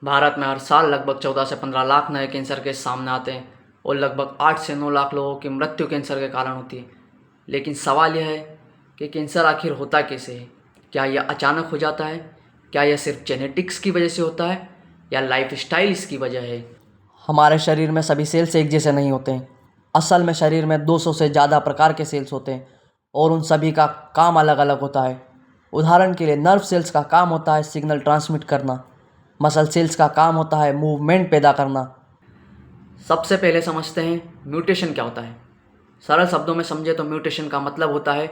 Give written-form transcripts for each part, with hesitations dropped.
भारत में हर साल लगभग 14 से 15 लाख नए कैंसर केस सामने आते हैं और लगभग 8 से 9 लाख लोगों की मृत्यु कैंसर के कारण होती है। लेकिन सवाल यह है कि कैंसर आखिर होता कैसे है? क्या यह अचानक हो जाता है? क्या यह सिर्फ जेनेटिक्स की वजह से होता है या लाइफस्टाइल इसकी वजह है? हमारे शरीर में सभी सेल्स एक जैसे नहीं होते हैं। असल में शरीर में 200 से ज़्यादा प्रकार के सेल्स होते हैं और उन सभी का काम अलग अलग होता है। उदाहरण के लिए नर्व सेल्स का काम होता है सिग्नल ट्रांसमिट करना, मसल सेल्स का काम होता है मूवमेंट पैदा करना। सबसे पहले समझते हैं म्यूटेशन क्या होता है। सरल शब्दों में समझे तो म्यूटेशन का मतलब होता है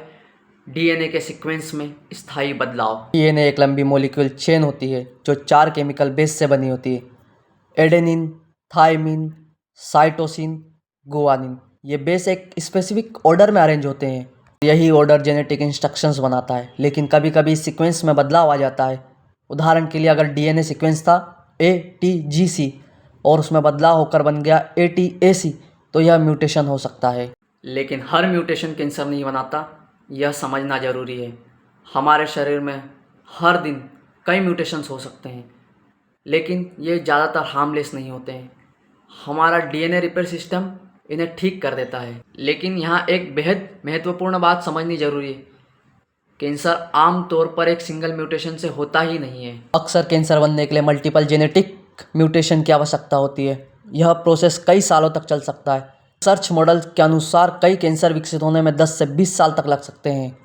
डीएनए के सीक्वेंस में स्थायी बदलाव। डीएनए एक लंबी मॉलिक्यूल चेन होती है जो 4 केमिकल बेस से बनी होती है। Adenine, thymine, cytosine, guanine. ये बेस एक स्पेसिफिक ऑर्डर में अरेंज होते हैं। यही ऑर्डर जेनेटिक इंस्ट्रक्शंस बनाता है, लेकिन कभी कभी सीक्वेंस में बदलाव आ जाता है। उदाहरण के लिए अगर डीएनए सीक्वेंस था ATGC और उसमें बदलाव होकर बन गया ATAC तो यह म्यूटेशन हो सकता है। लेकिन हर म्यूटेशन कैंसर नहीं बनाता, यह समझना ज़रूरी है। हमारे शरीर में हर दिन कई म्यूटेशंस हो सकते हैं, लेकिन ये ज़्यादातर हार्मलेस नहीं होते हैं। हमारा डीएनए रिपेयर सिस्टम इन्हें ठीक कर देता है। लेकिन यहाँ एक बेहद महत्वपूर्ण बात समझनी ज़रूरी है। कैंसर आम तौर पर एक सिंगल म्यूटेशन से होता ही नहीं है। अक्सर कैंसर बनने के लिए मल्टीपल जेनेटिक म्यूटेशन की आवश्यकता होती है। यह प्रोसेस कई सालों तक चल सकता है। सर्च मॉडल के अनुसार कई कैंसर विकसित होने में 10 से 20 साल तक लग सकते हैं।